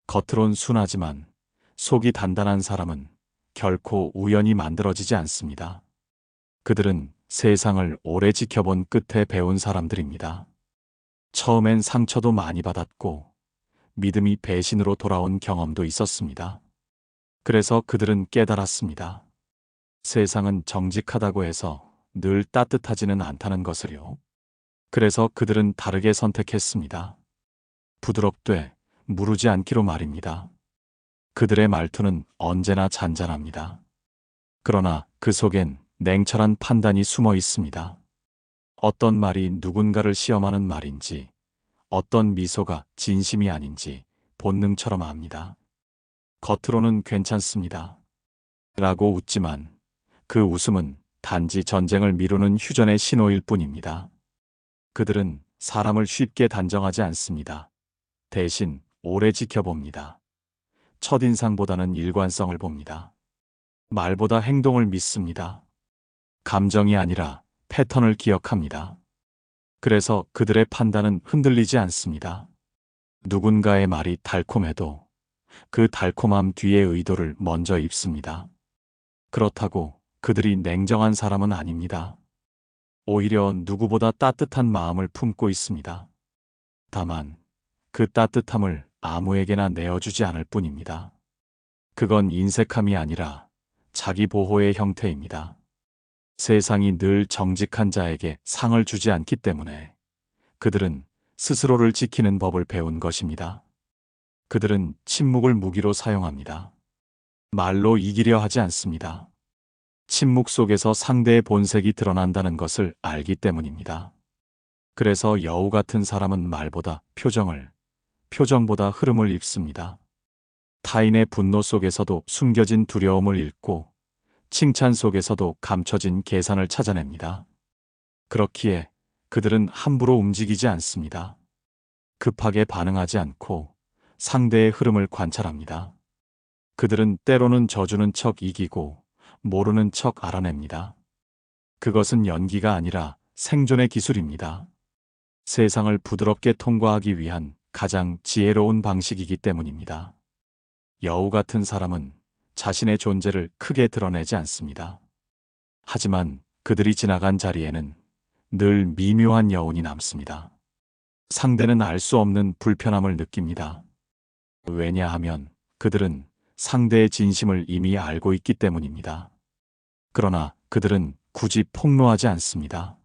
겉으론 순하지만 속이 단단한 사람은 결코 우연히 만들어지지 않습니다. 그들은 세상을 오래 지켜본 끝에 배운 사람들입니다. 처음엔 상처도 많이 받았고 믿음이 배신으로 돌아온 경험도 있었습니다. 그래서 그들은 깨달았습니다. 세상은 정직하다고 해서 늘 따뜻하지는 않다는 것을요. 그래서 그들은 다르게 선택했습니다. 부드럽되 무르지 않기로 말입니다. 그들의 말투는 언제나 잔잔합니다. 그러나 그 속엔 냉철한 판단이 숨어 있습니다. 어떤 말이 누군가를 시험하는 말인지, 어떤 미소가 진심이 아닌지 본능처럼 압니다. 겉으로는 괜찮습니다. 라고 웃지만 그 웃음은 단지 전쟁을 미루는 휴전의 신호일 뿐입니다. 그들은 사람을 쉽게 단정하지 않습니다. 대신 오래 지켜봅니다. 첫인상보다는 일관성을 봅니다. 말보다 행동을 믿습니다. 감정이 아니라 패턴을 기억합니다. 그래서 그들의 판단은 흔들리지 않습니다. 누군가의 말이 달콤해도 그 달콤함 뒤의 의도를 먼저 입습니다. 그렇다고 그들이 냉정한 사람은 아닙니다. 오히려 누구보다 따뜻한 마음을 품고 있습니다. 다만 그 따뜻함을 아무에게나 내어주지 않을 뿐입니다. 그건 인색함이 아니라 자기 보호의 형태입니다. 세상이 늘 정직한 자에게 상을 주지 않기 때문에 그들은 스스로를 지키는 법을 배운 것입니다. 그들은 침묵을 무기로 사용합니다. 말로 이기려 하지 않습니다. 침묵 속에서 상대의 본색이 드러난다는 것을 알기 때문입니다. 그래서 여우 같은 사람은 말보다 표정을, 표정보다 흐름을 읽습니다. 타인의 분노 속에서도 숨겨진 두려움을 읽고 칭찬 속에서도 감춰진 계산을 찾아냅니다. 그렇기에 그들은 함부로 움직이지 않습니다. 급하게 반응하지 않고 상대의 흐름을 관찰합니다. 그들은 때로는 져주는 척 이기고 모르는 척 알아냅니다. 그것은 연기가 아니라 생존의 기술입니다. 세상을 부드럽게 통과하기 위한 가장 지혜로운 방식이기 때문입니다. 여우 같은 사람은 자신의 존재를 크게 드러내지 않습니다. 하지만 그들이 지나간 자리에는 늘 미묘한 여운이 남습니다. 상대는 알 수 없는 불편함을 느낍니다. 왜냐하면 그들은 상대의 진심을 이미 알고 있기 때문입니다. 그러나 그들은 굳이 폭로하지 않습니다.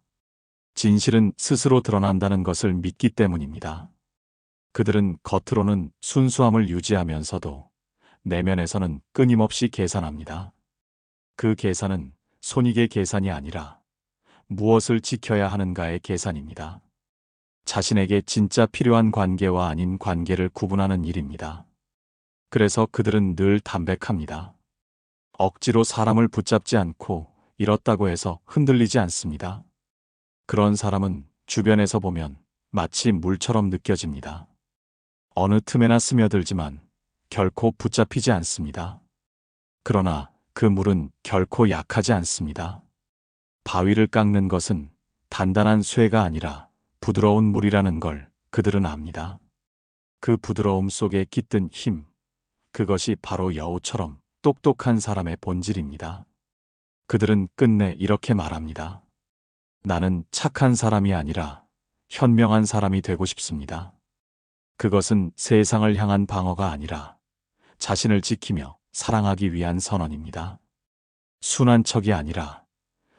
진실은 스스로 드러난다는 것을 믿기 때문입니다. 그들은 겉으로는 순수함을 유지하면서도 내면에서는 끊임없이 계산합니다. 그 계산은 손익의 계산이 아니라 무엇을 지켜야 하는가의 계산입니다. 자신에게 진짜 필요한 관계와 아닌 관계를 구분하는 일입니다. 그래서 그들은 늘 담백합니다. 억지로 사람을 붙잡지 않고 잃었다고 해서 흔들리지 않습니다. 그런 사람은 주변에서 보면 마치 물처럼 느껴집니다. 어느 틈에나 스며들지만 결코 붙잡히지 않습니다. 그러나 그 물은 결코 약하지 않습니다. 바위를 깎는 것은 단단한 쇠가 아니라 부드러운 물이라는 걸 그들은 압니다. 그 부드러움 속에 깃든 힘, 그것이 바로 여우처럼 똑똑한 사람의 본질입니다. 그들은 끝내 이렇게 말합니다. 나는 착한 사람이 아니라 현명한 사람이 되고 싶습니다. 그것은 세상을 향한 방어가 아니라 자신을 지키며 사랑하기 위한 선언입니다. 순한 척이 아니라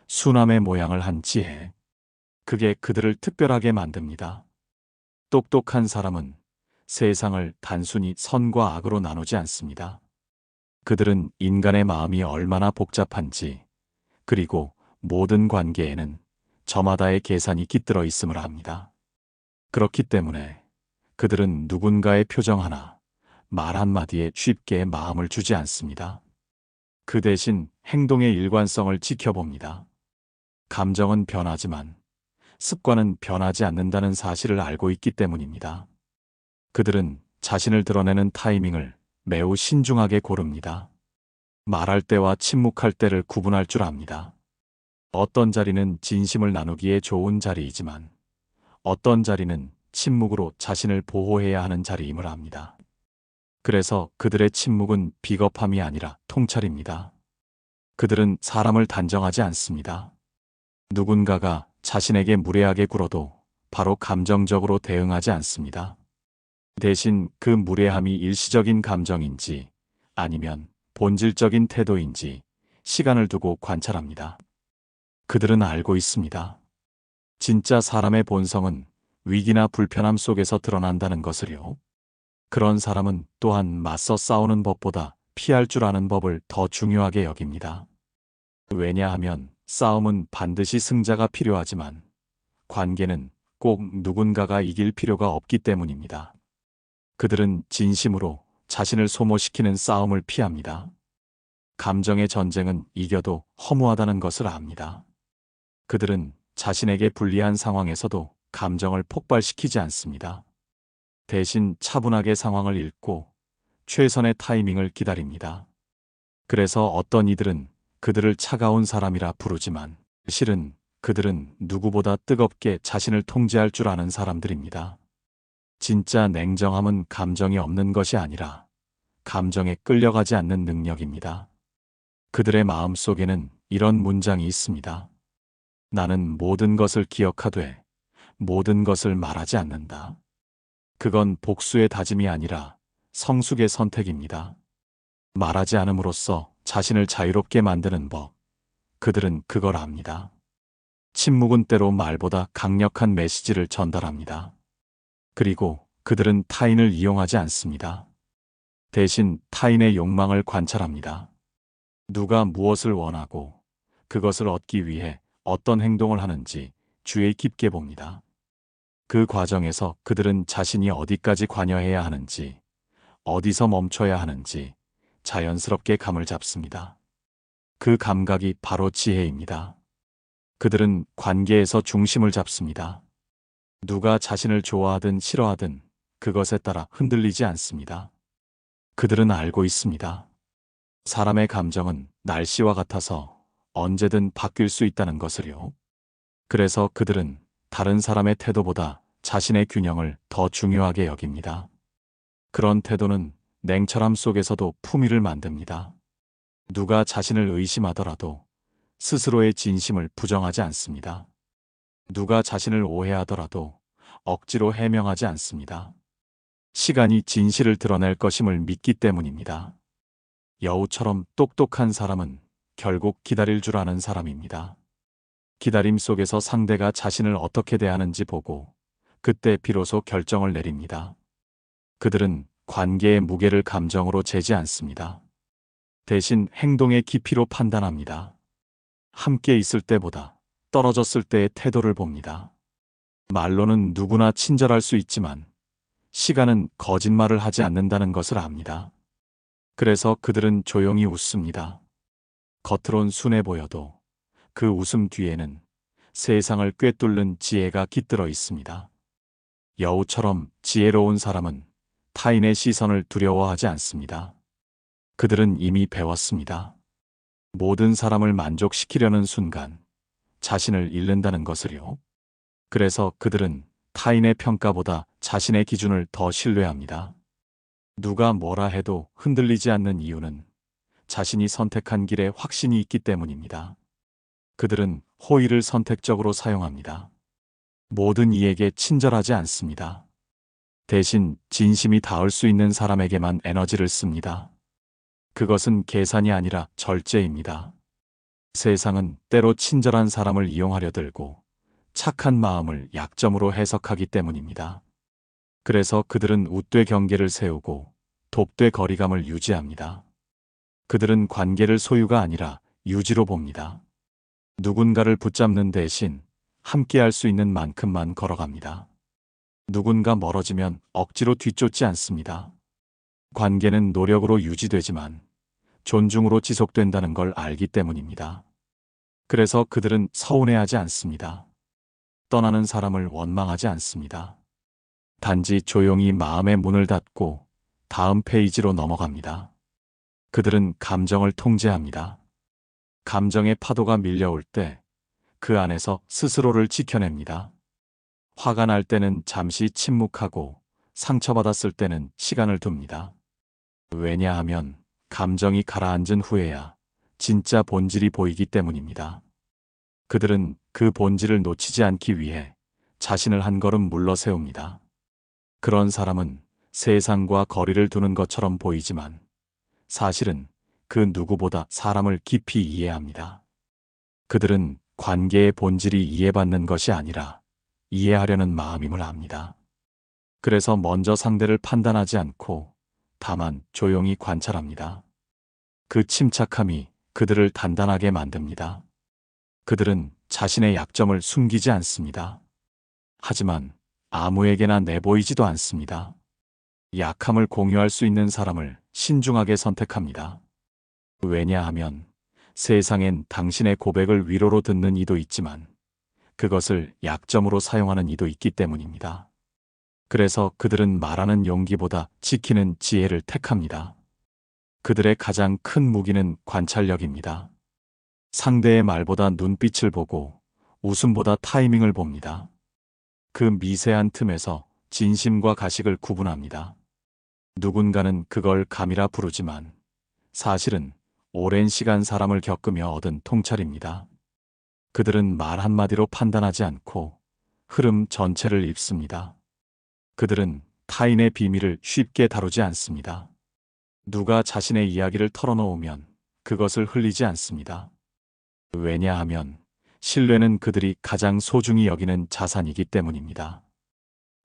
순함의 모양을 한 지혜. 그게 그들을 특별하게 만듭니다. 똑똑한 사람은 세상을 단순히 선과 악으로 나누지 않습니다. 그들은 인간의 마음이 얼마나 복잡한지, 그리고 모든 관계에는 저마다의 계산이 깃들어 있음을 압니다. 그렇기 때문에 그들은 누군가의 표정 하나, 말 한마디에 쉽게 마음을 주지 않습니다. 그 대신 행동의 일관성을 지켜봅니다. 감정은 변하지만 습관은 변하지 않는다는 사실을 알고 있기 때문입니다. 그들은 자신을 드러내는 타이밍을 매우 신중하게 고릅니다. 말할 때와 침묵할 때를 구분할 줄 압니다. 어떤 자리는 진심을 나누기에 좋은 자리이지만 어떤 자리는 침묵으로 자신을 보호해야 하는 자리임을 압니다. 그래서 그들의 침묵은 비겁함이 아니라 통찰입니다. 그들은 사람을 단정하지 않습니다. 누군가가 자신에게 무례하게 굴어도 바로 감정적으로 대응하지 않습니다. 대신 그 무례함이 일시적인 감정인지 아니면 본질적인 태도인지 시간을 두고 관찰합니다. 그들은 알고 있습니다. 진짜 사람의 본성은 위기나 불편함 속에서 드러난다는 것을요. 그런 사람은 또한 맞서 싸우는 법보다 피할 줄 아는 법을 더 중요하게 여깁니다. 왜냐하면 싸움은 반드시 승자가 필요하지만 관계는 꼭 누군가가 이길 필요가 없기 때문입니다. 그들은 진심으로 자신을 소모시키는 싸움을 피합니다. 감정의 전쟁은 이겨도 허무하다는 것을 압니다. 그들은 자신에게 불리한 상황에서도 감정을 폭발시키지 않습니다. 대신 차분하게 상황을 읽고 최선의 타이밍을 기다립니다. 그래서 어떤 이들은 그들을 차가운 사람이라 부르지만 실은 그들은 누구보다 뜨겁게 자신을 통제할 줄 아는 사람들입니다. 진짜 냉정함은 감정이 없는 것이 아니라 감정에 끌려가지 않는 능력입니다. 그들의 마음 속에는 이런 문장이 있습니다. 나는 모든 것을 기억하되 모든 것을 말하지 않는다. 그건 복수의 다짐이 아니라 성숙의 선택입니다. 말하지 않음으로써 자신을 자유롭게 만드는 법. 그들은 그걸 압니다. 침묵은 때로 말보다 강력한 메시지를 전달합니다. 그리고 그들은 타인을 이용하지 않습니다. 대신 타인의 욕망을 관찰합니다. 누가 무엇을 원하고 그것을 얻기 위해 어떤 행동을 하는지 주의 깊게 봅니다. 그 과정에서 그들은 자신이 어디까지 관여해야 하는지, 어디서 멈춰야 하는지 자연스럽게 감을 잡습니다. 그 감각이 바로 지혜입니다. 그들은 관계에서 중심을 잡습니다. 누가 자신을 좋아하든 싫어하든 그것에 따라 흔들리지 않습니다. 그들은 알고 있습니다. 사람의 감정은 날씨와 같아서 언제든 바뀔 수 있다는 것을요. 그래서 그들은 다른 사람의 태도보다 자신의 균형을 더 중요하게 여깁니다. 그런 태도는 냉철함 속에서도 품위를 만듭니다. 누가 자신을 의심하더라도 스스로의 진심을 부정하지 않습니다. 누가 자신을 오해하더라도 억지로 해명하지 않습니다. 시간이 진실을 드러낼 것임을 믿기 때문입니다. 여우처럼 똑똑한 사람은 결국 기다릴 줄 아는 사람입니다. 기다림 속에서 상대가 자신을 어떻게 대하는지 보고 그때 비로소 결정을 내립니다. 그들은 관계의 무게를 감정으로 재지 않습니다. 대신 행동의 깊이로 판단합니다. 함께 있을 때보다 떨어졌을 때의 태도를 봅니다. 말로는 누구나 친절할 수 있지만 시간은 거짓말을 하지 않는다는 것을 압니다. 그래서 그들은 조용히 웃습니다. 겉으론 순해 보여도 그 웃음 뒤에는 세상을 꿰뚫는 지혜가 깃들어 있습니다. 여우처럼 지혜로운 사람은 타인의 시선을 두려워하지 않습니다. 그들은 이미 배웠습니다. 모든 사람을 만족시키려는 순간 자신을 잃는다는 것을요. 그래서 그들은 타인의 평가보다 자신의 기준을 더 신뢰합니다. 누가 뭐라 해도 흔들리지 않는 이유는 자신이 선택한 길에 확신이 있기 때문입니다. 그들은 호의를 선택적으로 사용합니다. 모든 이에게 친절하지 않습니다. 대신 진심이 닿을 수 있는 사람에게만 에너지를 씁니다. 그것은 계산이 아니라 절제입니다. 세상은 때로 친절한 사람을 이용하려 들고 착한 마음을 약점으로 해석하기 때문입니다. 그래서 그들은 웃되 경계를 세우고 돕되 거리감을 유지합니다. 그들은 관계를 소유가 아니라 유지로 봅니다. 누군가를 붙잡는 대신 함께 할 수 있는 만큼만 걸어갑니다. 누군가 멀어지면 억지로 뒤쫓지 않습니다. 관계는 노력으로 유지되지만 존중으로 지속된다는 걸 알기 때문입니다. 그래서 그들은 서운해하지 않습니다. 떠나는 사람을 원망하지 않습니다. 단지 조용히 마음의 문을 닫고 다음 페이지로 넘어갑니다. 그들은 감정을 통제합니다. 감정의 파도가 밀려올 때 그 안에서 스스로를 지켜냅니다. 화가 날 때는 잠시 침묵하고 상처받았을 때는 시간을 둡니다. 왜냐하면 감정이 가라앉은 후에야 진짜 본질이 보이기 때문입니다. 그들은 그 본질을 놓치지 않기 위해 자신을 한 걸음 물러세웁니다. 그런 사람은 세상과 거리를 두는 것처럼 보이지만 사실은 그 누구보다 사람을 깊이 이해합니다. 그들은 관계의 본질이 이해받는 것이 아니라 이해하려는 마음임을 압니다. 그래서 먼저 상대를 판단하지 않고 다만 조용히 관찰합니다. 그 침착함이 그들을 단단하게 만듭니다. 그들은 자신의 약점을 숨기지 않습니다. 하지만 아무에게나 내보이지도 않습니다. 약함을 공유할 수 있는 사람을 신중하게 선택합니다. 왜냐하면 세상엔 당신의 고백을 위로로 듣는 이도 있지만 그것을 약점으로 사용하는 이도 있기 때문입니다. 그래서 그들은 말하는 용기보다 지키는 지혜를 택합니다. 그들의 가장 큰 무기는 관찰력입니다. 상대의 말보다 눈빛을 보고 웃음보다 타이밍을 봅니다. 그 미세한 틈에서 진심과 가식을 구분합니다. 누군가는 그걸 감이라 부르지만 사실은 오랜 시간 사람을 겪으며 얻은 통찰입니다. 그들은 말 한마디로 판단하지 않고 흐름 전체를 읽습니다. 그들은 타인의 비밀을 쉽게 다루지 않습니다. 누가 자신의 이야기를 털어놓으면 그것을 흘리지 않습니다. 왜냐하면 신뢰는 그들이 가장 소중히 여기는 자산이기 때문입니다.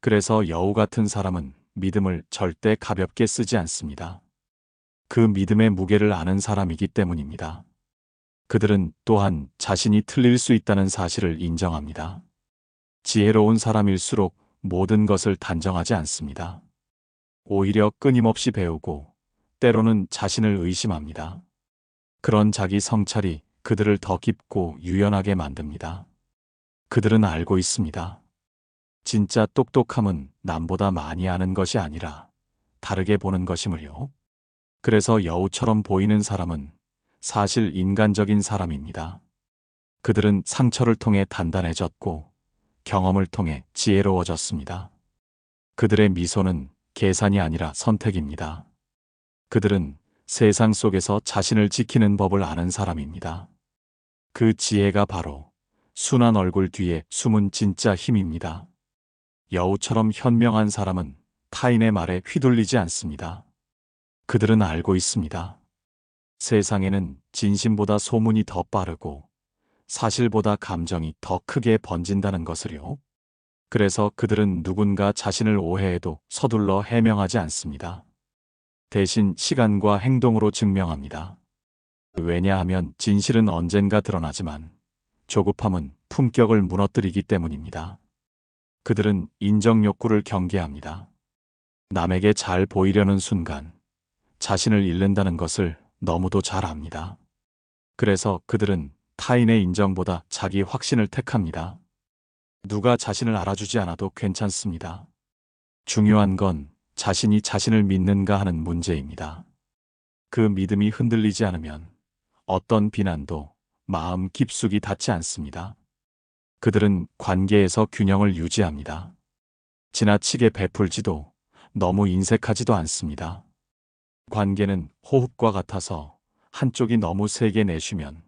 그래서 여우 같은 사람은 믿음을 절대 가볍게 쓰지 않습니다. 그 믿음의 무게를 아는 사람이기 때문입니다. 그들은 또한 자신이 틀릴 수 있다는 사실을 인정합니다. 지혜로운 사람일수록 모든 것을 단정하지 않습니다. 오히려 끊임없이 배우고 때로는 자신을 의심합니다. 그런 자기 성찰이 그들을 더 깊고 유연하게 만듭니다. 그들은 알고 있습니다. 진짜 똑똑함은 남보다 많이 아는 것이 아니라 다르게 보는 것이므요. 그래서 여우처럼 보이는 사람은 사실 인간적인 사람입니다. 그들은 상처를 통해 단단해졌고 경험을 통해 지혜로워졌습니다. 그들의 미소는 계산이 아니라 선택입니다. 그들은 세상 속에서 자신을 지키는 법을 아는 사람입니다. 그 지혜가 바로 순한 얼굴 뒤에 숨은 진짜 힘입니다. 여우처럼 현명한 사람은 타인의 말에 휘둘리지 않습니다. 그들은 알고 있습니다. 세상에는 진심보다 소문이 더 빠르고 사실보다 감정이 더 크게 번진다는 것을요. 그래서 그들은 누군가 자신을 오해해도 서둘러 해명하지 않습니다. 대신 시간과 행동으로 증명합니다. 왜냐하면 진실은 언젠가 드러나지만 조급함은 품격을 무너뜨리기 때문입니다. 그들은 인정 욕구를 경계합니다. 남에게 잘 보이려는 순간 자신을 잃는다는 것을 너무도 잘 압니다. 그래서 그들은 타인의 인정보다 자기 확신을 택합니다. 누가 자신을 알아주지 않아도 괜찮습니다. 중요한 건 자신이 자신을 믿는가 하는 문제입니다. 그 믿음이 흔들리지 않으면 어떤 비난도 마음 깊숙이 닿지 않습니다. 그들은 관계에서 균형을 유지합니다. 지나치게 베풀지도 너무 인색하지도 않습니다. 관계는 호흡과 같아서 한쪽이 너무 세게 내쉬면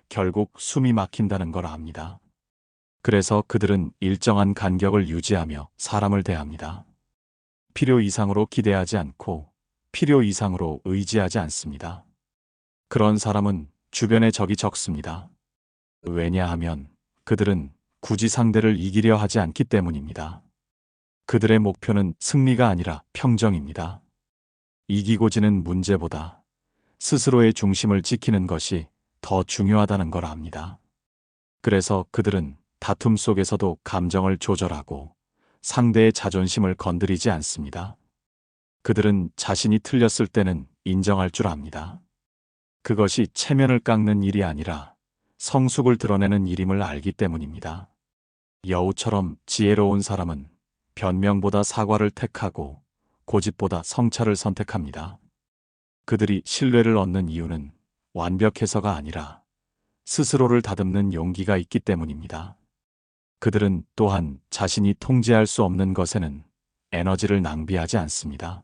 결국 숨이 막힌다는 걸 압니다. 그래서 그들은 일정한 간격을 유지하며 사람을 대합니다. 필요 이상으로 기대하지 않고 필요 이상으로 의지하지 않습니다. 그런 사람은 주변에 적이 적습니다. 왜냐하면 그들은 굳이 상대를 이기려 하지 않기 때문입니다. 그들의 목표는 승리가 아니라 평정입니다. 이기고 지는 문제보다 스스로의 중심을 지키는 것이 더 중요하다는 걸 압니다. 그래서 그들은 다툼 속에서도 감정을 조절하고 상대의 자존심을 건드리지 않습니다. 그들은 자신이 틀렸을 때는 인정할 줄 압니다. 그것이 체면을 깎는 일이 아니라 성숙을 드러내는 일임을 알기 때문입니다. 여우처럼 지혜로운 사람은 변명보다 사과를 택하고 고집보다 성찰을 선택합니다. 그들이 신뢰를 얻는 이유는 완벽해서가 아니라 스스로를 다듬는 용기가 있기 때문입니다. 그들은 또한 자신이 통제할 수 없는 것에는 에너지를 낭비하지 않습니다.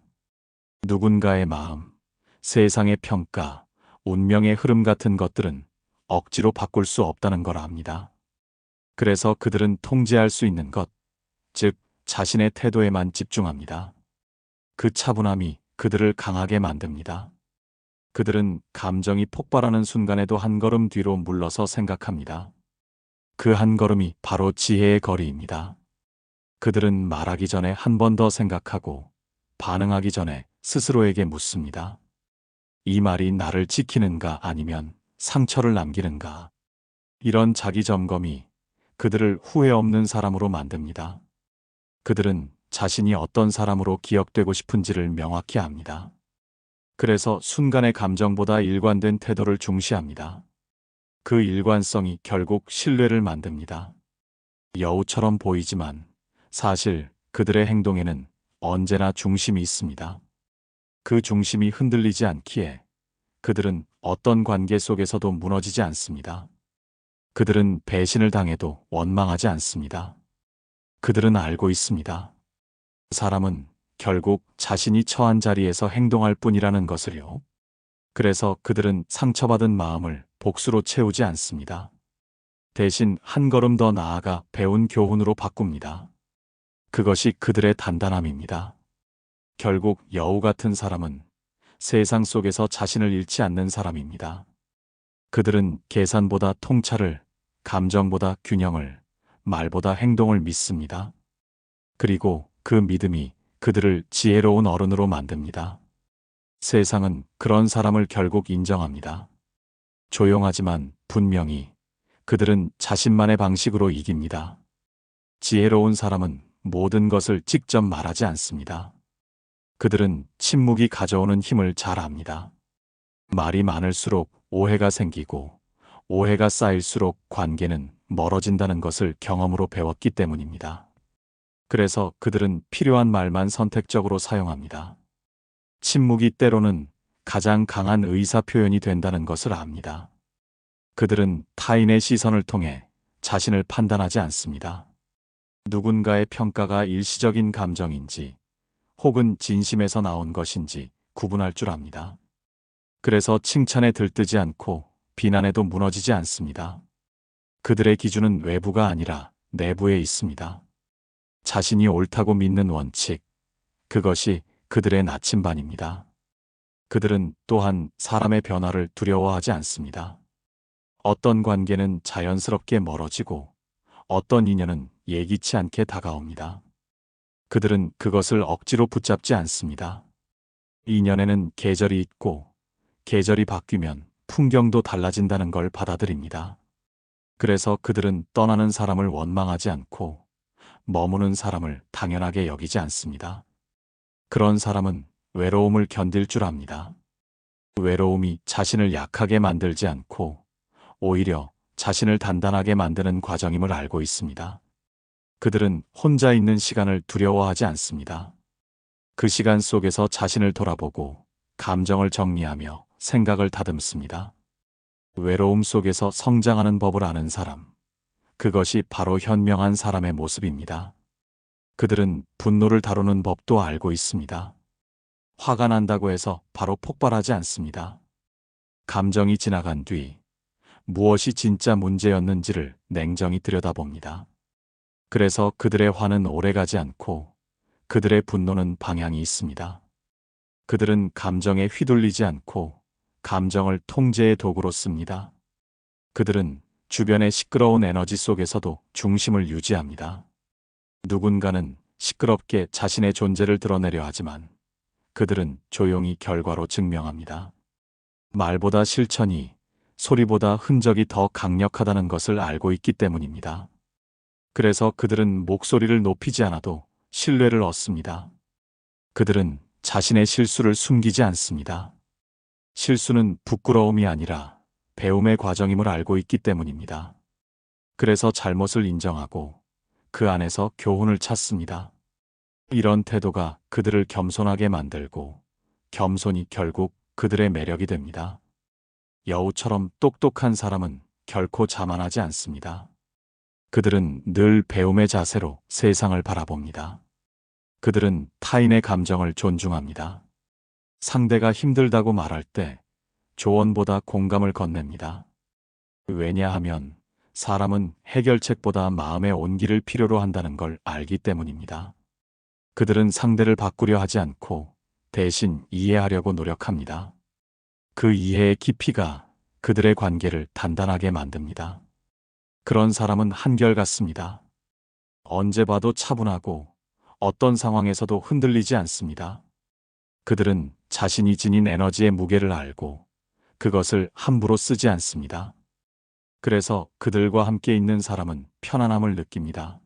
누군가의 마음, 세상의 평가, 운명의 흐름 같은 것들은 억지로 바꿀 수 없다는 걸 압니다. 그래서 그들은 통제할 수 있는 것, 즉 자신의 태도에만 집중합니다. 그 차분함이 그들을 강하게 만듭니다. 그들은 감정이 폭발하는 순간에도 한 걸음 뒤로 물러서 생각합니다. 그 한 걸음이 바로 지혜의 거리입니다. 그들은 말하기 전에 한 번 더 생각하고 반응하기 전에 스스로에게 묻습니다. 이 말이 나를 지키는가 아니면 상처를 남기는가? 이런 자기 점검이 그들을 후회 없는 사람으로 만듭니다. 그들은 자신이 어떤 사람으로 기억되고 싶은지를 명확히 압니다. 그래서 순간의 감정보다 일관된 태도를 중시합니다. 그 일관성이 결국 신뢰를 만듭니다. 여우처럼 보이지만 사실 그들의 행동에는 언제나 중심이 있습니다. 그 중심이 흔들리지 않기에 그들은 어떤 관계 속에서도 무너지지 않습니다. 그들은 배신을 당해도 원망하지 않습니다. 그들은 알고 있습니다. 사람은 결국 자신이 처한 자리에서 행동할 뿐이라는 것을요. 그래서 그들은 상처받은 마음을 복수로 채우지 않습니다. 대신 한 걸음 더 나아가 배운 교훈으로 바꿉니다. 그것이 그들의 단단함입니다. 결국 여우 같은 사람은 세상 속에서 자신을 잃지 않는 사람입니다. 그들은 계산보다 통찰을, 감정보다 균형을, 말보다 행동을 믿습니다. 그리고 그 믿음이 그들을 지혜로운 어른으로 만듭니다. 세상은 그런 사람을 결국 인정합니다. 조용하지만 분명히 그들은 자신만의 방식으로 이깁니다. 지혜로운 사람은 모든 것을 직접 말하지 않습니다. 그들은 침묵이 가져오는 힘을 잘 압니다. 말이 많을수록 오해가 생기고 오해가 쌓일수록 관계는 멀어진다는 것을 경험으로 배웠기 때문입니다. 그래서 그들은 필요한 말만 선택적으로 사용합니다. 침묵이 때로는 가장 강한 의사 표현이 된다는 것을 압니다. 그들은 타인의 시선을 통해 자신을 판단하지 않습니다. 누군가의 평가가 일시적인 감정인지 혹은 진심에서 나온 것인지 구분할 줄 압니다. 그래서 칭찬에 들뜨지 않고 비난에도 무너지지 않습니다. 그들의 기준은 외부가 아니라 내부에 있습니다. 자신이 옳다고 믿는 원칙, 그것이 그들의 나침반입니다. 그들은 또한 사람의 변화를 두려워하지 않습니다. 어떤 관계는 자연스럽게 멀어지고 어떤 인연은 예기치 않게 다가옵니다. 그들은 그것을 억지로 붙잡지 않습니다. 인연에는 계절이 있고 계절이 바뀌면 풍경도 달라진다는 걸 받아들입니다. 그래서 그들은 떠나는 사람을 원망하지 않고 머무는 사람을 당연하게 여기지 않습니다. 그런 사람은 외로움을 견딜 줄 압니다. 외로움이 자신을 약하게 만들지 않고 오히려 자신을 단단하게 만드는 과정임을 알고 있습니다. 그들은 혼자 있는 시간을 두려워하지 않습니다. 그 시간 속에서 자신을 돌아보고 감정을 정리하며 생각을 다듬습니다. 외로움 속에서 성장하는 법을 아는 사람, 그것이 바로 현명한 사람의 모습입니다. 그들은 분노를 다루는 법도 알고 있습니다. 화가 난다고 해서 바로 폭발하지 않습니다. 감정이 지나간 뒤 무엇이 진짜 문제였는지를 냉정히 들여다봅니다. 그래서 그들의 화는 오래가지 않고 그들의 분노는 방향이 있습니다. 그들은 감정에 휘둘리지 않고 감정을 통제의 도구로 씁니다. 그들은 주변의 시끄러운 에너지 속에서도 중심을 유지합니다. 누군가는 시끄럽게 자신의 존재를 드러내려 하지만 그들은 조용히 결과로 증명합니다. 말보다 실천이, 소리보다 흔적이 더 강력하다는 것을 알고 있기 때문입니다. 그래서 그들은 목소리를 높이지 않아도 신뢰를 얻습니다. 그들은 자신의 실수를 숨기지 않습니다. 실수는 부끄러움이 아니라 배움의 과정임을 알고 있기 때문입니다. 그래서 잘못을 인정하고 그 안에서 교훈을 찾습니다. 이런 태도가 그들을 겸손하게 만들고 겸손이 결국 그들의 매력이 됩니다. 여우처럼 똑똑한 사람은 결코 자만하지 않습니다. 그들은 늘 배움의 자세로 세상을 바라봅니다. 그들은 타인의 감정을 존중합니다. 상대가 힘들다고 말할 때 조언보다 공감을 건넵니다. 왜냐하면 사람은 해결책보다 마음의 온기를 필요로 한다는 걸 알기 때문입니다. 그들은 상대를 바꾸려 하지 않고 대신 이해하려고 노력합니다. 그 이해의 깊이가 그들의 관계를 단단하게 만듭니다. 그런 사람은 한결같습니다. 언제 봐도 차분하고 어떤 상황에서도 흔들리지 않습니다. 그들은 자신이 지닌 에너지의 무게를 알고 그것을 함부로 쓰지 않습니다. 그래서 그들과 함께 있는 사람은 편안함을 느낍니다.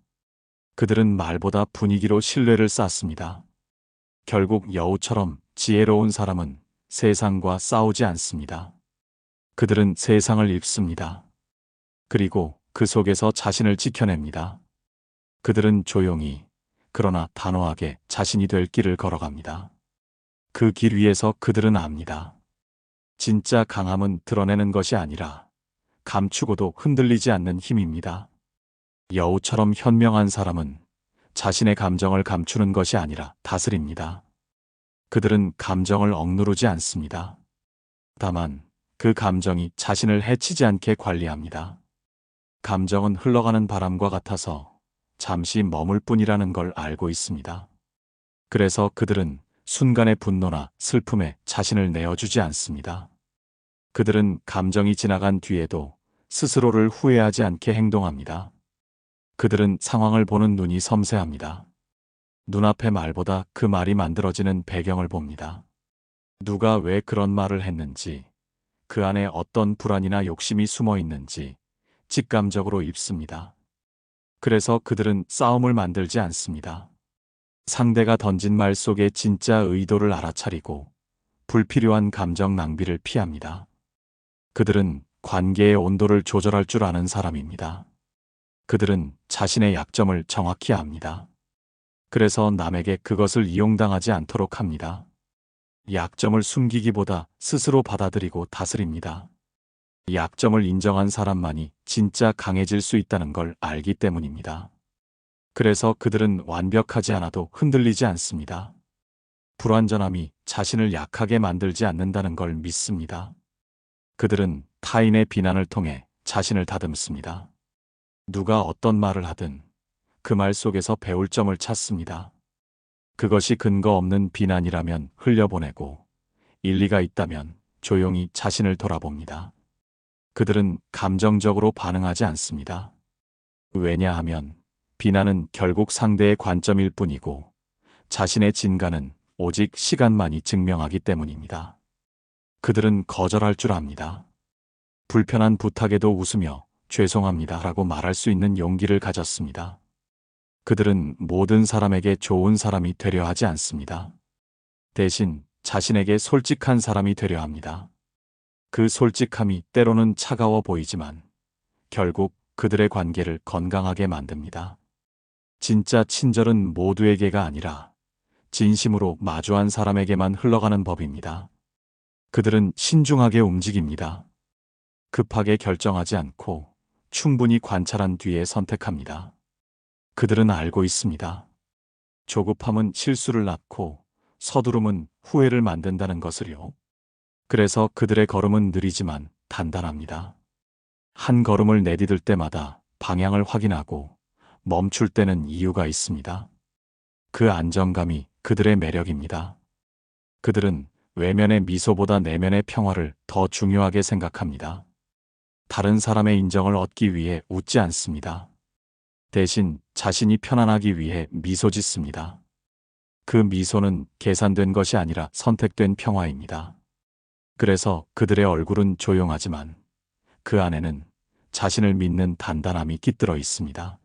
그들은 말보다 분위기로 신뢰를 쌓습니다. 결국 여우처럼 지혜로운 사람은 세상과 싸우지 않습니다. 그들은 세상을 읽습니다. 그리고 그 속에서 자신을 지켜냅니다. 그들은 조용히, 그러나 단호하게 자신이 될 길을 걸어갑니다. 그 길 위에서 그들은 압니다. 진짜 강함은 드러내는 것이 아니라 감추고도 흔들리지 않는 힘입니다. 여우처럼 현명한 사람은 자신의 감정을 감추는 것이 아니라 다스립니다. 그들은 감정을 억누르지 않습니다. 다만 그 감정이 자신을 해치지 않게 관리합니다. 감정은 흘러가는 바람과 같아서 잠시 머물 뿐이라는 걸 알고 있습니다. 그래서 그들은 순간의 분노나 슬픔에 자신을 내어주지 않습니다. 그들은 감정이 지나간 뒤에도 스스로를 후회하지 않게 행동합니다. 그들은 상황을 보는 눈이 섬세합니다. 눈앞의 말보다 그 말이 만들어지는 배경을 봅니다. 누가 왜 그런 말을 했는지, 그 안에 어떤 불안이나 욕심이 숨어 있는지 직감적으로 입습니다. 그래서 그들은 싸움을 만들지 않습니다. 상대가 던진 말 속의 진짜 의도를 알아차리고 불필요한 감정 낭비를 피합니다. 그들은 관계의 온도를 조절할 줄 아는 사람입니다. 그들은 자신의 약점을 정확히 압니다. 그래서 남에게 그것을 이용당하지 않도록 합니다. 약점을 숨기기보다 스스로 받아들이고 다스립니다. 약점을 인정한 사람만이 진짜 강해질 수 있다는 걸 알기 때문입니다. 그래서 그들은 완벽하지 않아도 흔들리지 않습니다. 불완전함이 자신을 약하게 만들지 않는다는 걸 믿습니다. 그들은 타인의 비난을 통해 자신을 다듬습니다. 누가 어떤 말을 하든 그 말 속에서 배울 점을 찾습니다. 그것이 근거 없는 비난이라면 흘려보내고 일리가 있다면 조용히 자신을 돌아봅니다. 그들은 감정적으로 반응하지 않습니다. 왜냐하면 비난은 결국 상대의 관점일 뿐이고 자신의 진가는 오직 시간만이 증명하기 때문입니다. 그들은 거절할 줄 압니다. 불편한 부탁에도 웃으며 죄송합니다 라고 말할 수 있는 용기를 가졌습니다. 그들은 모든 사람에게 좋은 사람이 되려 하지 않습니다. 대신 자신에게 솔직한 사람이 되려 합니다. 그 솔직함이 때로는 차가워 보이지만 결국 그들의 관계를 건강하게 만듭니다. 진짜 친절은 모두에게가 아니라 진심으로 마주한 사람에게만 흘러가는 법입니다. 그들은 신중하게 움직입니다. 급하게 결정하지 않고 충분히 관찰한 뒤에 선택합니다. 그들은 알고 있습니다. 조급함은 실수를 낳고 서두름은 후회를 만든다는 것을요. 그래서 그들의 걸음은 느리지만 단단합니다. 한 걸음을 내디딜 때마다 방향을 확인하고 멈출 때는 이유가 있습니다. 그 안정감이 그들의 매력입니다. 그들은 외면의 미소보다 내면의 평화를 더 중요하게 생각합니다. 다른 사람의 인정을 얻기 위해 웃지 않습니다. 대신 자신이 편안하기 위해 미소 짓습니다. 그 미소는 계산된 것이 아니라 선택된 평화입니다. 그래서 그들의 얼굴은 조용하지만 그 안에는 자신을 믿는 단단함이 깃들어 있습니다.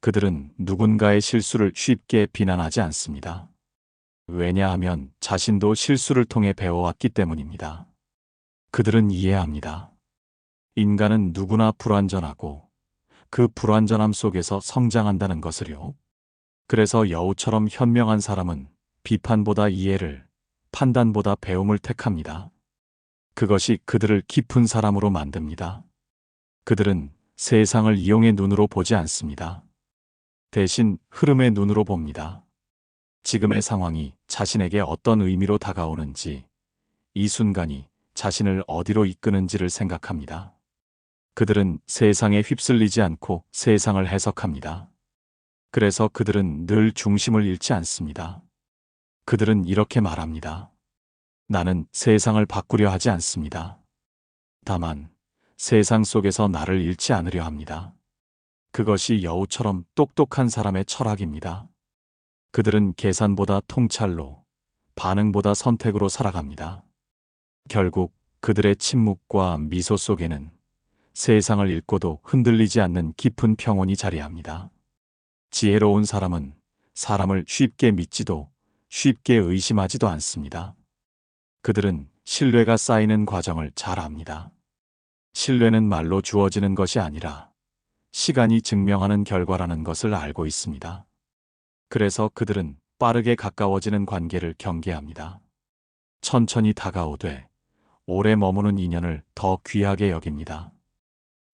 그들은 누군가의 실수를 쉽게 비난하지 않습니다. 왜냐하면 자신도 실수를 통해 배워왔기 때문입니다. 그들은 이해합니다. 인간은 누구나 불완전하고 그 불완전함 속에서 성장한다는 것을요. 그래서 여우처럼 현명한 사람은 비판보다 이해를, 판단보다 배움을 택합니다. 그것이 그들을 깊은 사람으로 만듭니다. 그들은 세상을 이용의 눈으로 보지 않습니다. 대신 흐름의 눈으로 봅니다. 지금의 상황이 자신에게 어떤 의미로 다가오는지, 이 순간이 자신을 어디로 이끄는지를 생각합니다. 그들은 세상에 휩쓸리지 않고 세상을 해석합니다. 그래서 그들은 늘 중심을 잃지 않습니다. 그들은 이렇게 말합니다. 나는 세상을 바꾸려 하지 않습니다. 다만 세상 속에서 나를 잃지 않으려 합니다. 그것이 여우처럼 똑똑한 사람의 철학입니다. 그들은 계산보다 통찰로, 반응보다 선택으로 살아갑니다. 결국 그들의 침묵과 미소 속에는 세상을 읽고도 흔들리지 않는 깊은 평온이 자리합니다. 지혜로운 사람은 사람을 쉽게 믿지도 쉽게 의심하지도 않습니다. 그들은 신뢰가 쌓이는 과정을 잘 압니다. 신뢰는 말로 주어지는 것이 아니라 시간이 증명하는 결과라는 것을 알고 있습니다. 그래서 그들은 빠르게 가까워지는 관계를 경계합니다. 천천히 다가오되 오래 머무는 인연을 더 귀하게 여깁니다.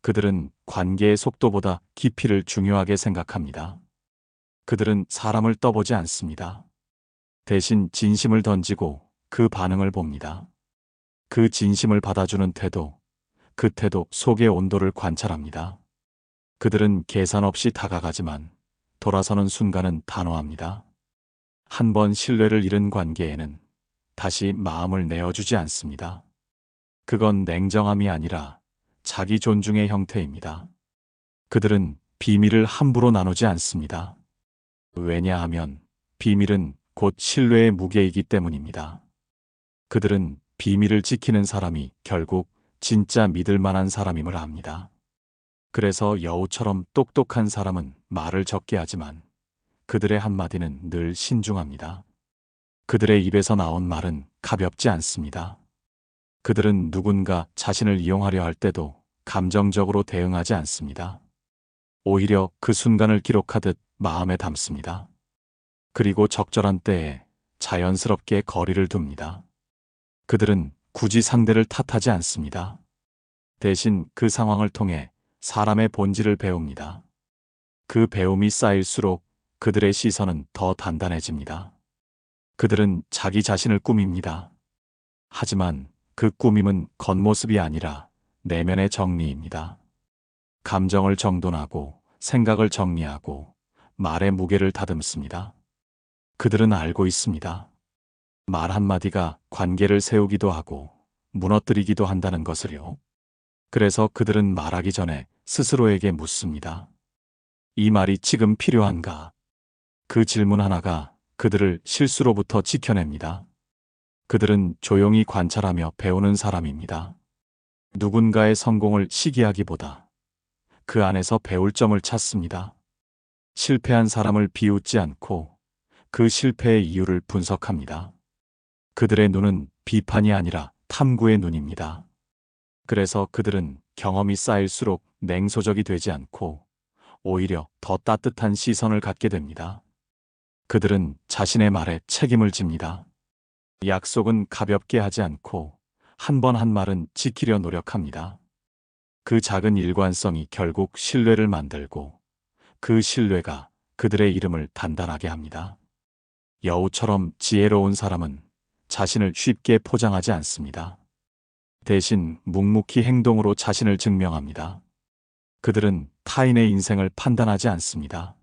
그들은 관계의 속도보다 깊이를 중요하게 생각합니다. 그들은 사람을 떠보지 않습니다. 대신 진심을 던지고 그 반응을 봅니다. 그 진심을 받아주는 태도, 그 태도 속의 온도를 관찰합니다. 그들은 계산 없이 다가가지만 돌아서는 순간은 단호합니다. 한 번 신뢰를 잃은 관계에는 다시 마음을 내어주지 않습니다. 그건 냉정함이 아니라 자기 존중의 형태입니다. 그들은 비밀을 함부로 나누지 않습니다. 왜냐하면 비밀은 곧 신뢰의 무게이기 때문입니다. 그들은 비밀을 지키는 사람이 결국 진짜 믿을 만한 사람임을 압니다. 그래서 여우처럼 똑똑한 사람은 말을 적게 하지만 그들의 한마디는 늘 신중합니다. 그들의 입에서 나온 말은 가볍지 않습니다. 그들은 누군가 자신을 이용하려 할 때도 감정적으로 대응하지 않습니다. 오히려 그 순간을 기록하듯 마음에 담습니다. 그리고 적절한 때에 자연스럽게 거리를 둡니다. 그들은 굳이 상대를 탓하지 않습니다. 대신 그 상황을 통해 사람의 본질을 배웁니다. 그 배움이 쌓일수록 그들의 시선은 더 단단해집니다. 그들은 자기 자신을 꾸밉니다. 하지만 그 꾸밈은 겉모습이 아니라 내면의 정리입니다. 감정을 정돈하고 생각을 정리하고 말의 무게를 다듬습니다. 그들은 알고 있습니다. 말 한마디가 관계를 세우기도 하고 무너뜨리기도 한다는 것을요. 그래서 그들은 말하기 전에 스스로에게 묻습니다. 이 말이 지금 필요한가? 그 질문 하나가 그들을 실수로부터 지켜냅니다. 그들은 조용히 관찰하며 배우는 사람입니다. 누군가의 성공을 시기하기보다 그 안에서 배울 점을 찾습니다. 실패한 사람을 비웃지 않고 그 실패의 이유를 분석합니다. 그들의 눈은 비판이 아니라 탐구의 눈입니다. 그래서 그들은 경험이 쌓일수록 냉소적이 되지 않고 오히려 더 따뜻한 시선을 갖게 됩니다. 그들은 자신의 말에 책임을 집니다. 약속은 가볍게 하지 않고 한 번 한 말은 지키려 노력합니다. 그 작은 일관성이 결국 신뢰를 만들고 그 신뢰가 그들의 이름을 단단하게 합니다. 여우처럼 지혜로운 사람은 자신을 쉽게 포장하지 않습니다. 대신 묵묵히 행동으로 자신을 증명합니다. 그들은 타인의 인생을 판단하지 않습니다.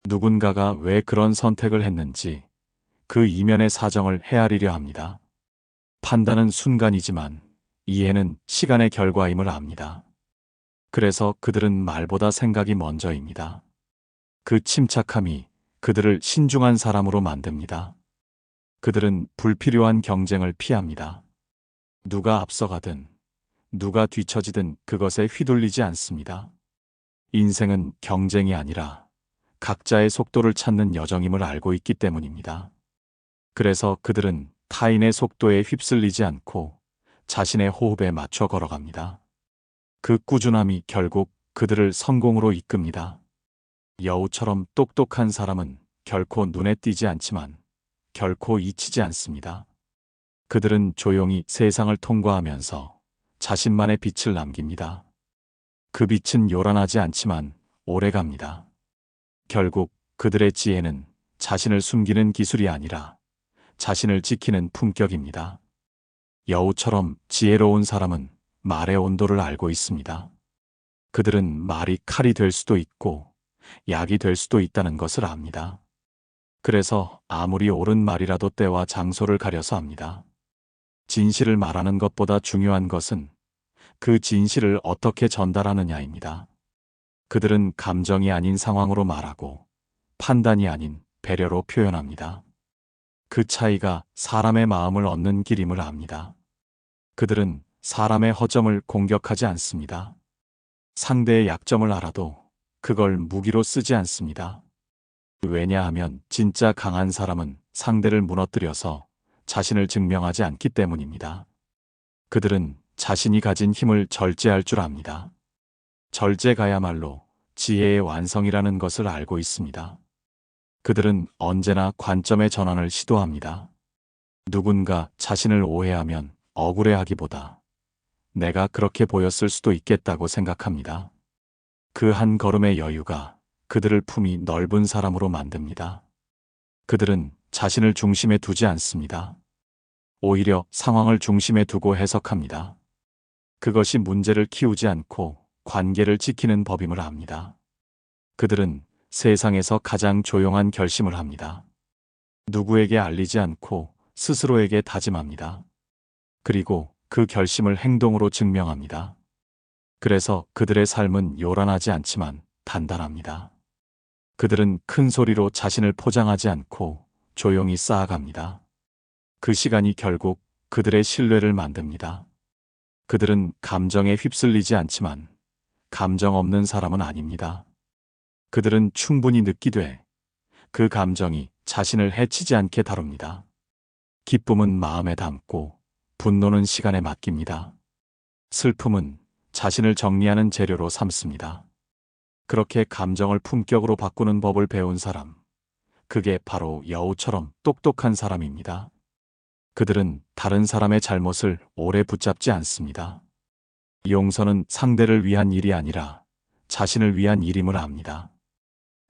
누군가가 왜 그런 선택을 했는지 그 이면의 사정을 헤아리려 합니다. 판단은 순간이지만 이해는 시간의 결과임을 압니다. 그래서 그들은 말보다 생각이 먼저입니다. 그 침착함이 그들을 신중한 사람으로 만듭니다. 그들은 불필요한 경쟁을 피합니다. 누가 앞서가든 누가 뒤처지든 그것에 휘둘리지 않습니다. 인생은 경쟁이 아니라 각자의 속도를 찾는 여정임을 알고 있기 때문입니다. 그래서 그들은 타인의 속도에 휩쓸리지 않고 자신의 호흡에 맞춰 걸어갑니다. 그 꾸준함이 결국 그들을 성공으로 이끕니다. 여우처럼 똑똑한 사람은 결코 눈에 띄지 않지만 결코 잊히지 않습니다. 그들은 조용히 세상을 통과하면서 자신만의 빛을 남깁니다. 그 빛은 요란하지 않지만 오래갑니다. 결국 그들의 지혜는 자신을 숨기는 기술이 아니라 자신을 지키는 품격입니다. 여우처럼 지혜로운 사람은 말의 온도를 알고 있습니다. 그들은 말이 칼이 될 수도 있고 약이 될 수도 있다는 것을 압니다. 그래서 아무리 옳은 말이라도 때와 장소를 가려서 합니다. 진실을 말하는 것보다 중요한 것은 그 진실을 어떻게 전달하느냐입니다. 그들은 감정이 아닌 상황으로 말하고 판단이 아닌 배려로 표현합니다. 그 차이가 사람의 마음을 얻는 길임을 압니다. 그들은 사람의 허점을 공격하지 않습니다. 상대의 약점을 알아도 그걸 무기로 쓰지 않습니다. 왜냐하면 진짜 강한 사람은 상대를 무너뜨려서 자신을 증명하지 않기 때문입니다. 그들은 자신이 가진 힘을 절제할 줄 압니다. 절제가야말로 지혜의 완성이라는 것을 알고 있습니다. 그들은 언제나 관점의 전환을 시도합니다. 누군가 자신을 오해하면 억울해하기보다 내가 그렇게 보였을 수도 있겠다고 생각합니다. 그 한 걸음의 여유가 그들을 품이 넓은 사람으로 만듭니다. 그들은 자신을 중심에 두지 않습니다. 오히려 상황을 중심에 두고 해석합니다. 그것이 문제를 키우지 않고 관계를 지키는 법임을 압니다. 그들은 세상에서 가장 조용한 결심을 합니다. 누구에게 알리지 않고 스스로에게 다짐합니다. 그리고 그 결심을 행동으로 증명합니다. 그래서 그들의 삶은 요란하지 않지만 단단합니다. 그들은 큰 소리로 자신을 포장하지 않고 조용히 쌓아갑니다. 그 시간이 결국 그들의 신뢰를 만듭니다. 그들은 감정에 휩쓸리지 않지만 감정 없는 사람은 아닙니다. 그들은 충분히 느끼되 그 감정이 자신을 해치지 않게 다룹니다. 기쁨은 마음에 담고 분노는 시간에 맡깁니다. 슬픔은 자신을 정리하는 재료로 삼습니다. 그렇게 감정을 품격으로 바꾸는 법을 배운 사람, 그게 바로 여우처럼 똑똑한 사람입니다. 그들은 다른 사람의 잘못을 오래 붙잡지 않습니다. 용서는 상대를 위한 일이 아니라 자신을 위한 일임을 압니다.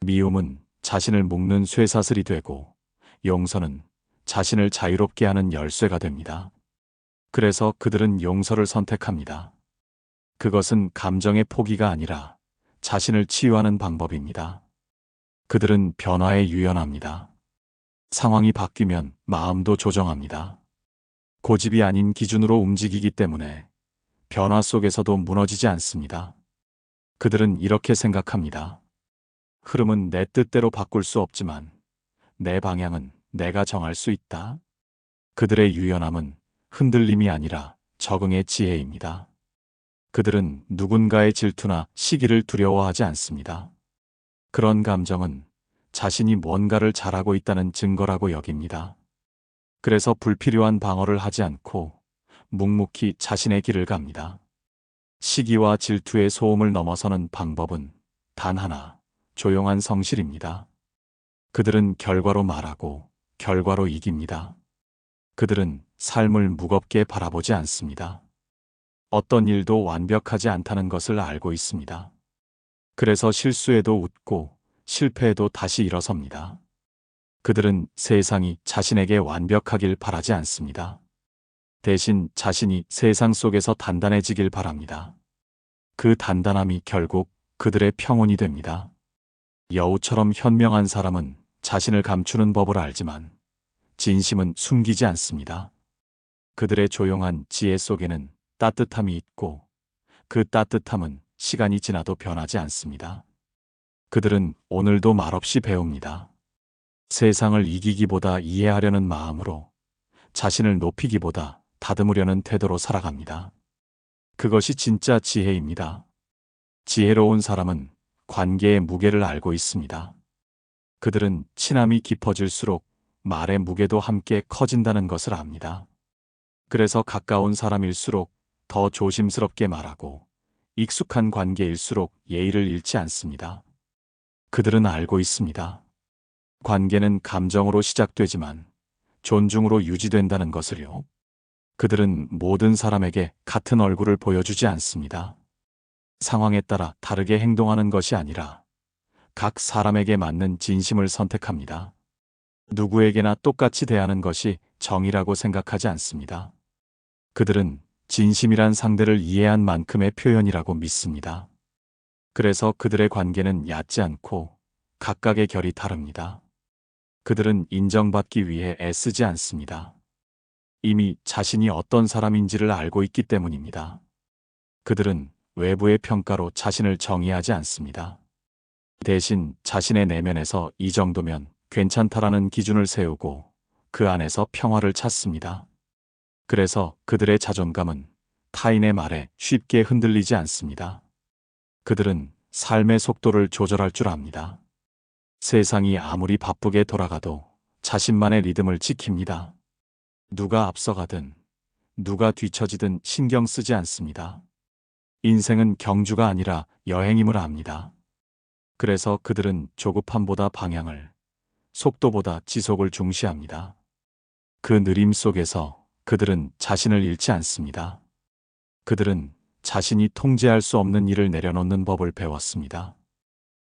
미움은 자신을 묶는 쇠사슬이 되고 용서는 자신을 자유롭게 하는 열쇠가 됩니다. 그래서 그들은 용서를 선택합니다. 그것은 감정의 포기가 아니라 자신을 치유하는 방법입니다. 그들은 변화에 유연합니다. 상황이 바뀌면 마음도 조정합니다. 고집이 아닌 기준으로 움직이기 때문에 변화 속에서도 무너지지 않습니다. 그들은 이렇게 생각합니다. 흐름은 내 뜻대로 바꿀 수 없지만 내 방향은 내가 정할 수 있다. 그들의 유연함은 흔들림이 아니라 적응의 지혜입니다. 그들은 누군가의 질투나 시기를 두려워하지 않습니다. 그런 감정은 자신이 뭔가를 잘하고 있다는 증거라고 여깁니다. 그래서 불필요한 방어를 하지 않고 묵묵히 자신의 길을 갑니다. 시기와 질투의 소음을 넘어서는 방법은 단 하나, 조용한 성실입니다. 그들은 결과로 말하고 결과로 이깁니다. 그들은 삶을 무겁게 바라보지 않습니다. 어떤 일도 완벽하지 않다는 것을 알고 있습니다. 그래서 실수에도 웃고 실패에도 다시 일어섭니다. 그들은 세상이 자신에게 완벽하길 바라지 않습니다. 대신 자신이 세상 속에서 단단해지길 바랍니다. 그 단단함이 결국 그들의 평온이 됩니다. 여우처럼 현명한 사람은 자신을 감추는 법을 알지만 진심은 숨기지 않습니다. 그들의 조용한 지혜 속에는 따뜻함이 있고 그 따뜻함은 시간이 지나도 변하지 않습니다. 그들은 오늘도 말없이 배웁니다. 세상을 이기기보다 이해하려는 마음으로, 자신을 높이기보다 다듬으려는 태도로 살아갑니다. 그것이 진짜 지혜입니다. 지혜로운 사람은 관계의 무게를 알고 있습니다. 그들은 친함이 깊어질수록 말의 무게도 함께 커진다는 것을 압니다. 그래서 가까운 사람일수록 더 조심스럽게 말하고 익숙한 관계일수록 예의를 잃지 않습니다. 그들은 알고 있습니다. 관계는 감정으로 시작되지만 존중으로 유지된다는 것을요. 그들은 모든 사람에게 같은 얼굴을 보여주지 않습니다. 상황에 따라 다르게 행동하는 것이 아니라 각 사람에게 맞는 진심을 선택합니다. 누구에게나 똑같이 대하는 것이 정의라고 생각하지 않습니다. 그들은 진심이란 상대를 이해한 만큼의 표현이라고 믿습니다. 그래서 그들의 관계는 얕지 않고 각각의 결이 다릅니다. 그들은 인정받기 위해 애쓰지 않습니다. 이미 자신이 어떤 사람인지를 알고 있기 때문입니다. 그들은 외부의 평가로 자신을 정의하지 않습니다. 대신 자신의 내면에서 이 정도면 괜찮다라는 기준을 세우고 그 안에서 평화를 찾습니다. 그래서 그들의 자존감은 타인의 말에 쉽게 흔들리지 않습니다. 그들은 삶의 속도를 조절할 줄 압니다. 세상이 아무리 바쁘게 돌아가도 자신만의 리듬을 지킵니다. 누가 앞서가든 누가 뒤처지든 신경 쓰지 않습니다. 인생은 경주가 아니라 여행임을 압니다. 그래서 그들은 조급함보다 방향을, 속도보다 지속을 중시합니다. 그 느림 속에서 그들은 자신을 잃지 않습니다. 그들은 자신이 통제할 수 없는 일을 내려놓는 법을 배웠습니다.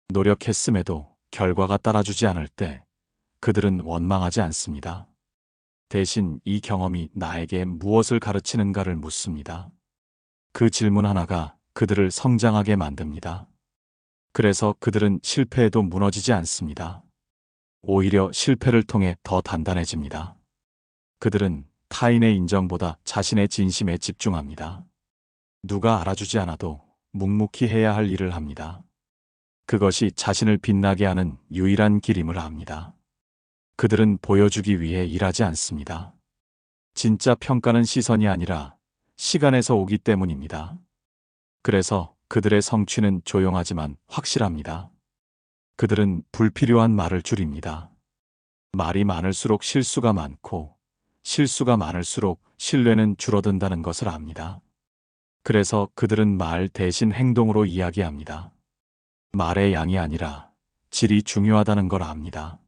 노력했음에도 결과가 따라주지 않을 때 그들은 원망하지 않습니다. 대신 이 경험이 나에게 무엇을 가르치는가를 묻습니다. 그 질문 하나가 그들을 성장하게 만듭니다. 그래서 그들은 실패해도 무너지지 않습니다. 오히려 실패를 통해 더 단단해집니다. 그들은 타인의 인정보다 자신의 진심에 집중합니다. 누가 알아주지 않아도 묵묵히 해야 할 일을 합니다. 그것이 자신을 빛나게 하는 유일한 길임을 압니다. 그들은 보여주기 위해 일하지 않습니다. 진짜 평가는 시선이 아니라 시간에서 오기 때문입니다. 그래서 그들의 성취는 조용하지만 확실합니다. 그들은 불필요한 말을 줄입니다. 말이 많을수록 실수가 많고 실수가 많을수록 신뢰는 줄어든다는 것을 압니다. 그래서 그들은 말 대신 행동으로 이야기합니다. 말의 양이 아니라 질이 중요하다는 걸 압니다.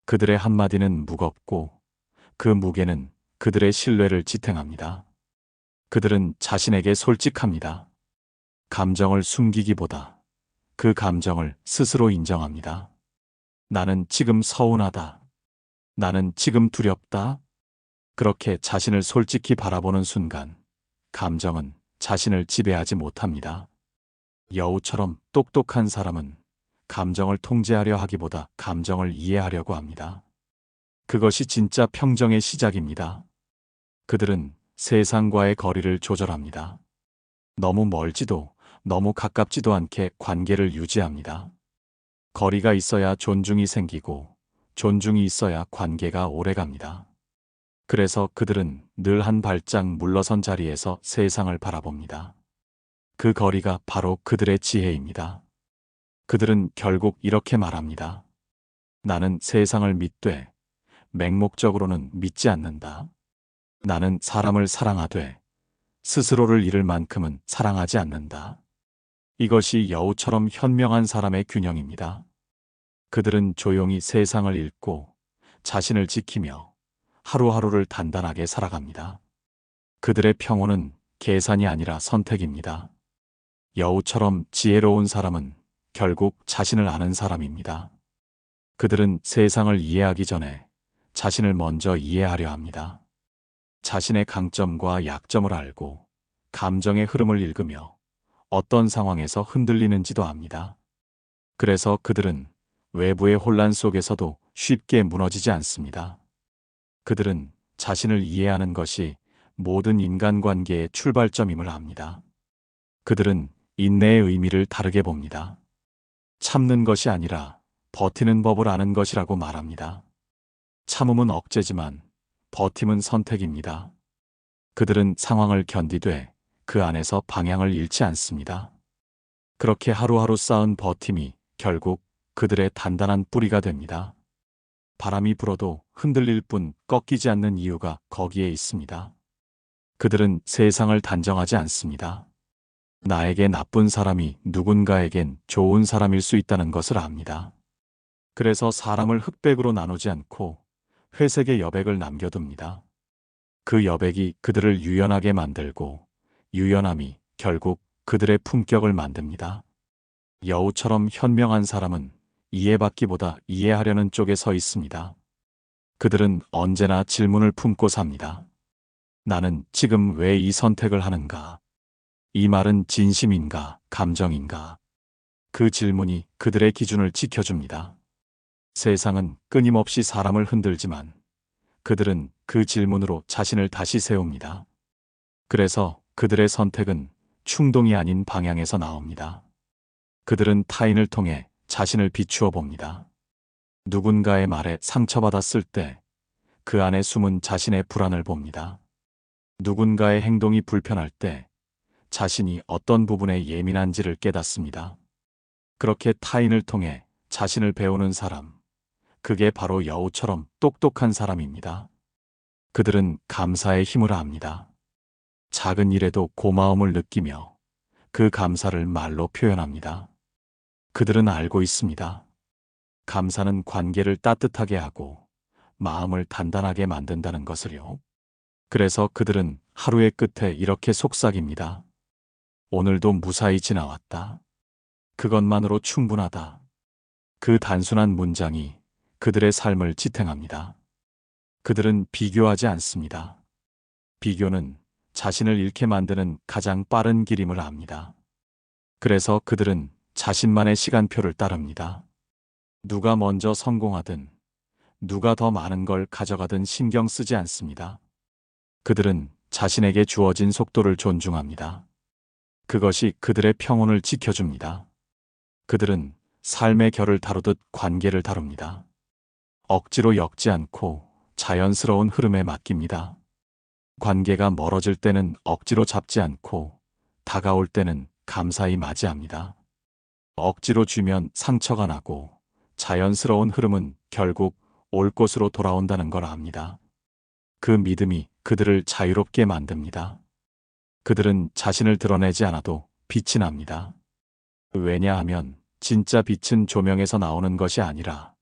그들의 한마디는 무겁고 그 무게는 그들의 신뢰를 지탱합니다. 그들은 자신에게 솔직합니다. 감정을 숨기기보다 그 감정을 스스로 인정합니다. 나는 지금 서운하다. 나는 지금 두렵다. 그렇게 자신을 솔직히 바라보는 순간 감정은 자신을 지배하지 못합니다. 여우처럼 똑똑한 사람은 감정을 통제하려 하기보다 감정을 이해하려고 합니다. 그것이 진짜 평정의 시작입니다. 그들은 세상과의 거리를 조절합니다. 너무 멀지도 너무 가깝지도 않게 관계를 유지합니다. 거리가 있어야 존중이 생기고 존중이 있어야 관계가 오래갑니다. 그래서 그들은 늘 한 발짝 물러선 자리에서 세상을 바라봅니다. 그 거리가 바로 그들의 지혜입니다. 그들은 결국 이렇게 말합니다. 나는 세상을 믿되 맹목적으로는 믿지 않는다. 나는 사람을 사랑하되 스스로를 잃을 만큼은 사랑하지 않는다. 이것이 여우처럼 현명한 사람의 균형입니다. 그들은 조용히 세상을 읽고 자신을 지키며 하루하루를 단단하게 살아갑니다. 그들의 평온은 계산이 아니라 선택입니다. 여우처럼 지혜로운 사람은 결국 자신을 아는 사람입니다. 그들은 세상을 이해하기 전에 자신을 먼저 이해하려 합니다. 자신의 강점과 약점을 알고 감정의 흐름을 읽으며 어떤 상황에서 흔들리는지도 압니다. 그래서 그들은 외부의 혼란 속에서도 쉽게 무너지지 않습니다. 그들은 자신을 이해하는 것이 모든 인간관계의 출발점임을 압니다. 그들은 인내의 의미를 다르게 봅니다. 참는 것이 아니라 버티는 법을 아는 것이라고 말합니다. 참음은 억제지만 버팀은 선택입니다. 그들은 상황을 견디되 그 안에서 방향을 잃지 않습니다. 그렇게 하루하루 쌓은 버팀이 결국 그들의 단단한 뿌리가 됩니다. 바람이 불어도 흔들릴 뿐 꺾이지 않는 이유가 거기에 있습니다. 그들은 세상을 단정하지 않습니다. 나에게 나쁜 사람이 누군가에겐 좋은 사람일 수 있다는 것을 압니다. 그래서 사람을 흑백으로 나누지 않고 회색의 여백을 남겨둡니다. 그 여백이 그들을 유연하게 만들고 유연함이 결국 그들의 품격을 만듭니다. 여우처럼 현명한 사람은 이해받기보다 이해하려는 쪽에 서 있습니다. 그들은 언제나 질문을 품고 삽니다. 나는 지금 왜 이 선택을 하는가? 이 말은 진심인가, 감정인가? 그 질문이 그들의 기준을 지켜줍니다. 세상은 끊임없이 사람을 흔들지만 그들은 그 질문으로 자신을 다시 세웁니다. 그래서 그들의 선택은 충동이 아닌 방향에서 나옵니다. 그들은 타인을 통해 자신을 비추어 봅니다. 누군가의 말에 상처받았을 때 그 안에 숨은 자신의 불안을 봅니다. 누군가의 행동이 불편할 때 자신이 어떤 부분에 예민한지를 깨닫습니다. 그렇게 타인을 통해 자신을 배우는 사람, 그게 바로 여우처럼 똑똑한 사람입니다. 그들은 감사의 힘을 압니다. 작은 일에도 고마움을 느끼며 그 감사를 말로 표현합니다. 그들은 알고 있습니다. 감사는 관계를 따뜻하게 하고 마음을 단단하게 만든다는 것을요. 그래서 그들은 하루의 끝에 이렇게 속삭입니다. 오늘도 무사히 지나왔다. 그것만으로 충분하다. 그 단순한 문장이 그들의 삶을 지탱합니다. 그들은 비교하지 않습니다. 비교는 자신을 잃게 만드는 가장 빠른 길임을 압니다. 그래서 그들은 자신만의 시간표를 따릅니다. 누가 먼저 성공하든 누가 더 많은 걸 가져가든 신경 쓰지 않습니다. 그들은 자신에게 주어진 속도를 존중합니다. 그것이 그들의 평온을 지켜줍니다. 그들은 삶의 결을 다루듯 관계를 다룹니다. 억지로 엮지 않고 자연스러운 흐름에 맡깁니다. 관계가 멀어질 때는 억지로 잡지 않고 다가올 때는 감사히 맞이합니다. 억지로 쥐면 상처가 나고 자연스러운 흐름은 결국 올 곳으로 돌아온다는 걸 압니다. 그 믿음이 그들을 자유롭게 만듭니다. 그들은 자신을 드러내지 않아도 빛이 납니다. 왜냐하면 진짜 빛은 조명에서 나오는 것이 아니라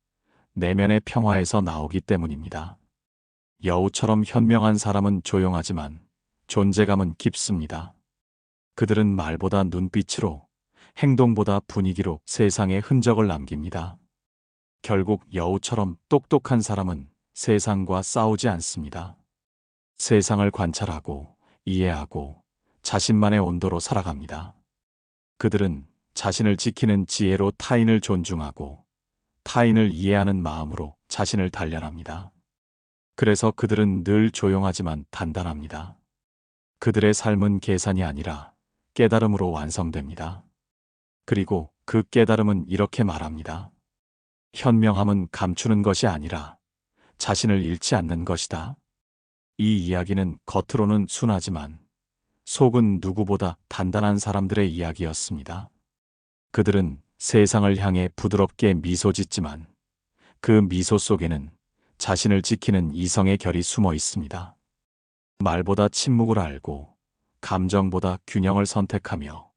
내면의 평화에서 나오기 때문입니다. 여우처럼 현명한 사람은 조용하지만 존재감은 깊습니다. 그들은 말보다 눈빛으로, 행동보다 분위기로 세상에 흔적을 남깁니다. 결국 여우처럼 똑똑한 사람은 세상과 싸우지 않습니다. 세상을 관찰하고 이해하고 자신만의 온도로 살아갑니다. 그들은 자신을 지키는 지혜로 타인을 존중하고 타인을 이해하는 마음으로 자신을 단련합니다. 그래서 그들은 늘 조용하지만 단단합니다. 그들의 삶은 계산이 아니라 깨달음으로 완성됩니다. 그리고 그 깨달음은 이렇게 말합니다. 현명함은 감추는 것이 아니라 자신을 잃지 않는 것이다. 이 이야기는 겉으로는 순하지만 속은 누구보다 단단한 사람들의 이야기였습니다. 그들은 세상을 향해 부드럽게 미소 짓지만 그 미소 속에는 자신을 지키는 이성의 결이 숨어 있습니다. 말보다 침묵을 알고 감정보다 균형을 선택하며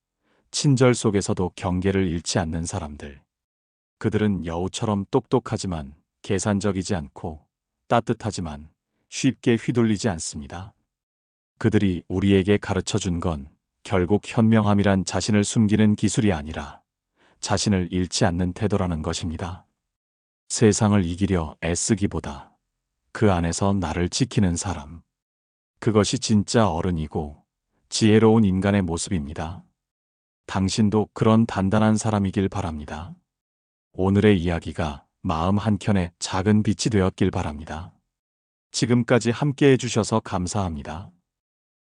친절 속에서도 경계를 잃지 않는 사람들. 그들은 여우처럼 똑똑하지만 계산적이지 않고 따뜻하지만 쉽게 휘둘리지 않습니다. 그들이 우리에게 가르쳐 준 건 결국 현명함이란 자신을 숨기는 기술이 아니라 자신을 잃지 않는 태도라는 것입니다. 세상을 이기려 애쓰기보다 그 안에서 나를 지키는 사람. 그것이 진짜 어른이고 지혜로운 인간의 모습입니다. 당신도 그런 단단한 사람이길 바랍니다. 오늘의 이야기가 마음 한켠에 작은 빛이 되었길 바랍니다. 지금까지 함께 해주셔서 감사합니다.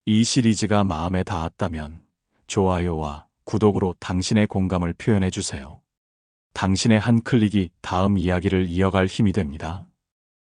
이 시리즈가 마음에 닿았다면 좋아요와 구독으로 당신의 공감을 표현해 주세요. 당신의 한 클릭이 다음 이야기를 이어갈 힘이 됩니다.